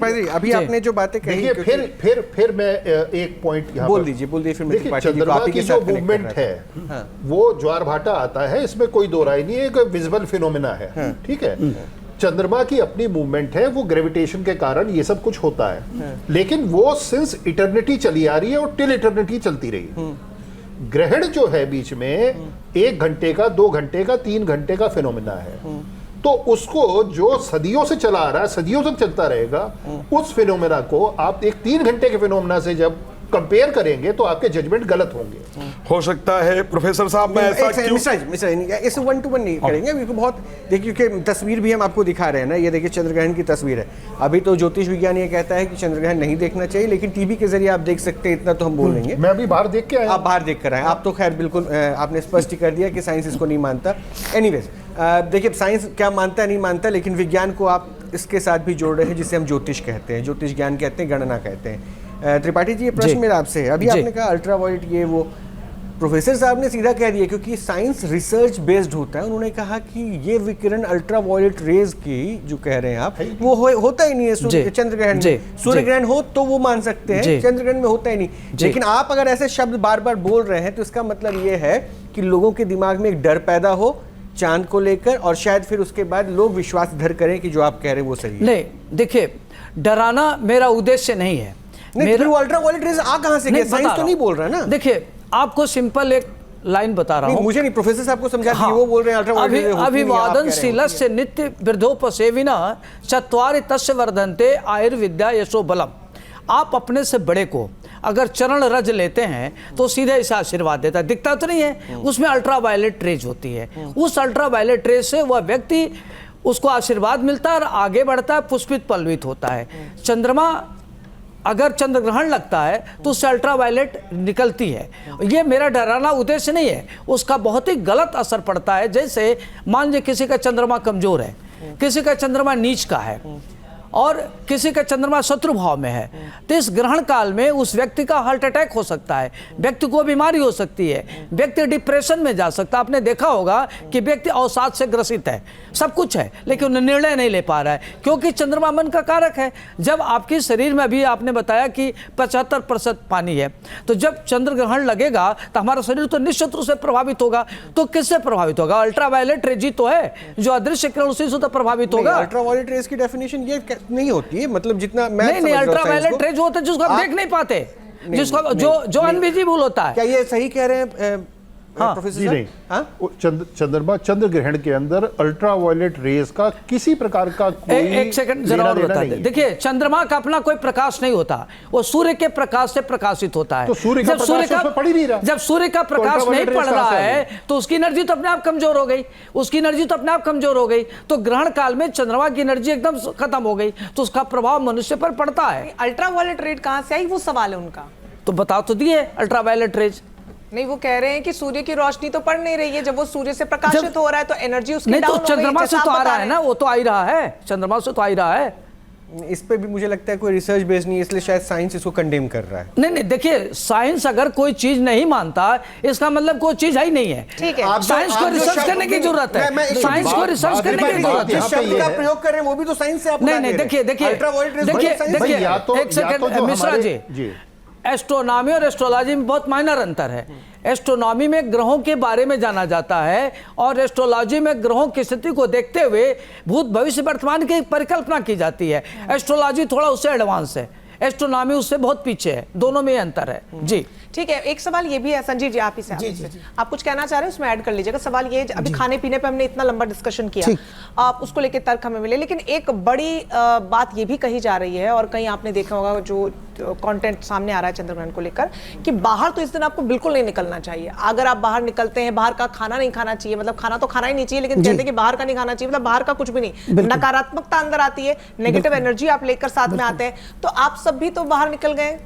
त्रिपाठी अभी आपने जो बातें कही, फिर मैं एक पॉइंट यहाँ बोल दीजिए देखिए, चंद्रमा की जो मूवमेंट है वो ज्वार भाटा आता है, इसमें कोई दो राय नहीं है, एक विजिबल फिनोमेना है, ठीक है। चंद्रमा की अपनी मूवमेंट है, वो ग्रेविटेशन के कारण ये सब कुछ होता है, लेकिन वो सिंस इटर्निटी चली आ रही है और टिल इटर्निटी चलती रही। ग्रहण जो है बीच में 1 घंटे का, 2 घंटे का, 3 घंटे का फिनोमेना है, तो उसको जो सदियों से चला आ रहा है, सदियों तक चलता रहेगा, उस फिनोमेना को आप एक 3 घंटे के फिनोमेना से जब कंपेयर करेंगे तो आपके जजमेंट गलत होंगे। हो सकता है प्रोफेसर साहब, मैं ऐसा क्यों इसे 1 to 1 नहीं करेंगे, क्योंकि बहुत देखिए कि तस्वीर भी हम आपको दिखा रहे हैं ना, ये देखिए चंद्रग्रहण की तस्वीर है। अभी तो ज्योतिष विज्ञान ये कहता है कि चंद्रग्रहण नहीं देखना चाहिए, लेकिन टीवी के जरिए आप देख सकते हैं, इतना तो हम बोल देंगे। मैं अभी बाहर देख के आया। आप बाहर देख कर आए, आप तो खैर बिल्कुल आपने स्पष्ट ही कर दिया कि साइंस इसको नहीं मानता। एनीवेज देखिए साइंस क्या मानता नहीं मानता, लेकिन विज्ञान को आप इसके साथ भी जोड़ रहे हैं, जिसे हम ज्योतिष कहते हैं, ज्योतिष ज्ञान कहते हैं, गणना कहते हैं। त्रिपाठी जी, ये प्रश्न मेरा आपसे है। अभी आपने कहा अल्ट्रावायलेट ये वो, प्रोफेसर साहब ने सीधा कह दिया, क्योंकि साइंस रिसर्च बेस्ड होता है, उन्होंने कहा कि ये विकिरण अल्ट्रावायलेट रेज की जो कह रहे हैं आप, वो होता ही नहीं है चंद्रग्रहण में। सूर्य ग्रहण हो तो वो मान सकते हैं, चंद्रग्रहण में होता ही नहीं। लेकिन आप अगर ऐसे शब्द बार बार बोल रहे हैं तो इसका मतलब ये है कि लोगों के दिमाग में एक डर पैदा हो चांद को लेकर, और शायद फिर उसके बाद लोग विश्वास धर करें कि जो आप कह रहे हैं वो सही है। नहीं, देखिए डराना मेरा उद्देश्य नहीं है। मेरा अल्ट्रावायलेट रेज आ कहां से गया? साइंस तो नहीं बोल रहा ना। देखिए आपको सिंपल एक लाइन बता रहा हूं, मुझे नहीं, प्रोफेसर साहब को समझा दी, वो बोल रहे हैं अल्ट्रावायलेट रेज। अभिवादनशीलस्य नित्य वृद्धोपसेविना चत्वारि तस्य वर्धन्ते आयुर्विद्या यशो बलम। आप अपने से बड़े को अगर चरण रज लेते हैं तो सीधे इसे आशीर्वाद देता है, दिखता तो नहीं है, उसमें अल्ट्रावायलेट रेज होती है। उस अल्ट्रावायलेट रेज से वह व्यक्ति, उसको आशीर्वाद मिलता है और आगे बढ़ता है, पुष्पित पल्वित होता है। चंद्रमा अगर चंद्रग्रहण लगता है तो उससे अल्ट्रावायलेट निकलती है। ये मेरा डराना उद्देश्य नहीं है, उसका बहुत ही गलत असर पड़ता है। जैसे मान लीजिए किसी का चंद्रमा कमजोर है, किसी का चंद्रमा नीच का है और किसी का चंद्रमा शत्रु भाव में है, तो इस ग्रहण काल में उस व्यक्ति का हार्ट अटैक हो सकता है, व्यक्ति को बीमारी हो सकती है, व्यक्ति डिप्रेशन में जा सकता है। आपने देखा होगा कि व्यक्ति अवसाद से ग्रसित है, सब कुछ है, लेकिन उन्हें निर्णय नहीं ले पा रहा है, क्योंकि चंद्रमा मन का कारक है। जब आपके शरीर में, अभी आपने बताया कि 75% पानी है, तो जब चंद्र ग्रहण लगेगा तो हमारा शरीर तो निश्चित रूप से प्रभावित होगा। तो किससे प्रभावित होगा? अल्ट्रावायलेट रेज तो है जो अदृश्य किरण, उसी से तो प्रभावित होगा। अल्ट्रावायलेट रेज की डेफिनेशन ये नहीं होती है, मतलब जितना मैं नहीं, अल्ट्रावायलेट रेज होता है जिसको आप देख नहीं पाते, जिसको जो अनविजिबल होता है। क्या ये सही कह रहे हैं प्रोफेसर जी? नहीं, चंद्रमा चंद्र ग्रहण के अंदर अल्ट्रावायलेट रेज का किसी प्रकार का कोई एक सेकंड जरा और बता दें। देखिए चंद्रमा का अपना कोई प्रकाश नहीं होता, वो सूर्य के प्रकाश से प्रकाशित होता है। तो सूर्य का प्रकाश पड़ ही नहीं रहा। जब सूर्य का प्रकाश नहीं पड़ रहा है तो उसकी एनर्जी तो अपने आप कमजोर हो गई, उसकी एनर्जी तो अपने आप कमजोर हो गई। तो ग्रहण काल में चंद्रमा की एनर्जी एकदम खत्म हो गई, तो उसका प्रभाव मनुष्य पर पड़ता है। अल्ट्रावायलेट रेज कहां से आई, वो सवाल है उनका। तो बता तो दिए अल्ट्रावायलेट रेज। नहीं, वो कह रहे हैं कि सूर्य की रोशनी तो पड़ नहीं रही है, जब वो सूर्य से प्रकाशित हो रहा है तो एनर्जी उसकी डाउन हो गई। चंद्रमा से तो आ रहा है ना, वो तो आ ही रहा है, चंद्रमा से तो आ ही रहा है। इस पे भी मुझे लगता है कोई रिसर्च बेस नहीं है, इसलिए शायद साइंस इसको कंडेम कर रहा है। नहीं, देखिए साइंस अगर कोई चीज नहीं मानता इसका मतलब कोई चीज ही नहीं है। ठीक है, साइंस को रिसर्च करने की जरूरत है, साइंस को रिसर्च करने की जरूरत है। जिस शब्द का प्रयोग कर रहे हैं वो भी तो साइंस से आप नहीं, देखिए एक सेकंड मिश्रा जी, एस्ट्रोनॉमी और एस्ट्रोलॉजी में बहुत माइनर अंतर है। एस्ट्रोनॉमी में ग्रहों के बारे में जाना जाता है और एस्ट्रोलॉजी में ग्रहों की स्थिति को देखते हुए भूत भविष्य वर्तमान की परिकल्पना की जाती है। एस्ट्रोलॉजी थोड़ा उससे एडवांस है, एस्ट्रोनॉमी उससे बहुत पीछे है, दोनों में अंतर है जी। ठीक है, एक सवाल ये भी है संजीव जी, आप इसे आप कुछ कहना चाह रहे हैं उसमें ऐड कर लीजिएगा। सवाल ये, अभी खाने पीने पे हमने इतना लंबा डिस्कशन किया, आप उसको लेके तर्क हमें मिले, लेकिन एक बड़ी बात ये भी कही जा रही है और कहीं आपने देखा होगा जो कंटेंट सामने आ रहा है चंद्रग्रहण को लेकर, कि बाहर तो इस दिन आपको बिल्कुल नहीं निकलना चाहिए। अगर आप बाहर निकलते हैं, बाहर का खाना नहीं खाना चाहिए, मतलब खाना तो खाना ही नहीं चाहिए, लेकिन कहते हैं कि बाहर का नहीं खाना चाहिए, मतलब बाहर का कुछ भी नहीं, नकारात्मकता अंदर आती है, नेगेटिव एनर्जी आप लेकर साथ में आते हैं, तो आप सब भी तो बाहर निकल गए।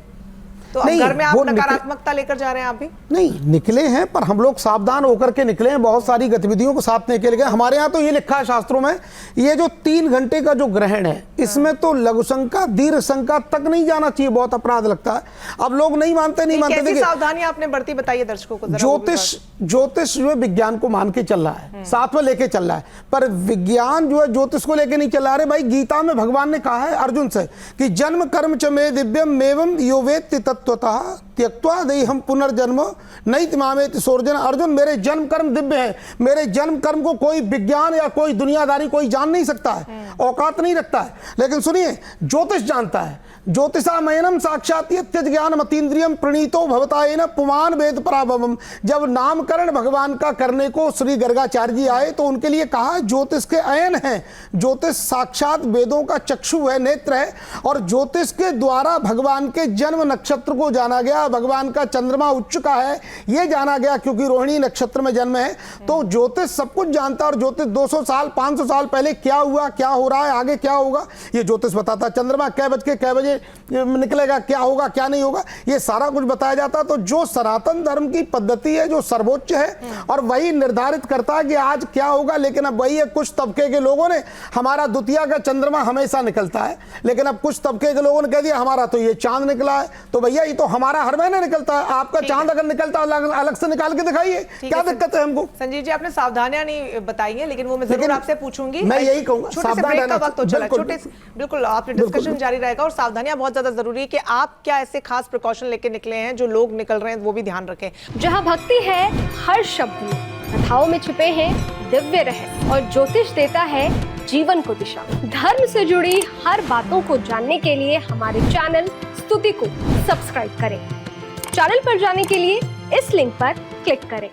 तो अब घर में आप नकारात्मकता लेकर जा रहे हैं आप भी? नहीं निकले हैं, पर हम लोग सावधान होकर के निकले हैं, बहुत सारी गतिविधियों को साथ लेके गए। हमारे यहाँ तो ये लिखा है शास्त्रों में, ये जो 3 घंटे का जो ग्रहण है इसमें तो लघु शंका दीर्घ शंका तक नहीं जाना चाहिए, बहुत अपराध लगता है। अब लोग नहीं मानते। कैसी सावधानी आपने बरती, बताइए दर्शकों को। ज्योतिष जो है विज्ञान को मान के चल रहा है, साथ में लेके चल रहा है, पर विज्ञान जो है ज्योतिष को लेके नहीं चल रहा है। भाई गीता में भगवान ने कहा है अर्जुन से कि जन्म कर्म च मे दिव्यम एवं यो वेत्ति तत्वतः त्यक्त्वा देहम पुनर्जन्म नहीं तिमामेति सोर्जन। अर्जुन मेरे जन्म कर्म दिव्य है, मेरे जन्म कर्म को कोई विज्ञान या कोई दुनियादारी कोई जान नहीं सकता है, औकात नहीं रखता है। लेकिन सुनिए, ज्योतिष जानता है। ज्योतिषामयनम साक्षात त्यज ज्ञान मतीन्द्रियम प्रणीतो भवतायेन पुमान वेद पराभवम। जब नामकरण भगवान का करने को श्री गर्गाचार्य जी आए तो उनके लिए कहा ज्योतिष के अयन है, ज्योतिष साक्षात वेदों का चक्षु है, नेत्र है, और ज्योतिष के द्वारा भगवान के जन्म नक्षत्र को जाना गया। भगवान का चंद्रमा उच्च चुका है ये जाना गया क्योंकि रोहिणी नक्षत्र में जन्म है। तो ज्योतिष सब कुछ जानता है, और ज्योतिष 200 साल 500 साल पहले क्या हुआ, क्या हो रहा है, आगे क्या होगा, ये ज्योतिष बताता है। चंद्रमा कै बजे निकलेगा, क्या होगा क्या नहीं होगा, ये सारा कुछ बताया जाता है। तो जो सनातन धर्म की पद्धति है जो सर्वोच्च है और वही निर्धारित करता है कि आज क्या होगा। लेकिन अब वही है, कुछ तबके के लोगों ने हमारा द्वितीया का चंद्रमा हमेशा निकलता है, लेकिन अब कुछ तबके के लोगों ने कह दिया हमारा तो ये चांद निकला है। तो भैया ये तो हमारा हर महीने निकलता है, आपका चांद अगर निकलता है अलग से निकाल के दिखाइए, क्या दिक्कत है हमको। संजीव जी आपने सावधानियां नहीं बताई है, लेकिन वो मैं जरूर आपसे पूछूंगी। मैं यही कहूंगा छोटे से ब्रेक का वक्त हो चला, छोटे बिल्कुल आपने डिस्कशन जारी रहेगा, और सावधानियां बहुत ज्यादा जरूरी है कि आप क्या ऐसे खास प्रिकॉशन लेके निकले हैं जो लोग निकल रहे हैं वो भी ध्यान रखें। जहां भक्ति है हर शब्द में, कथाओं में छिपे हैं दिव्य रहस्य, और ज्योतिष देता है जीवन को दिशा। धर्म से जुड़ी हर बातों को जानने के लिए हमारे चैनल स्तुति को सब्सक्राइब करें। चैनल पर जाने के लिए इस लिंक पर क्लिक करें।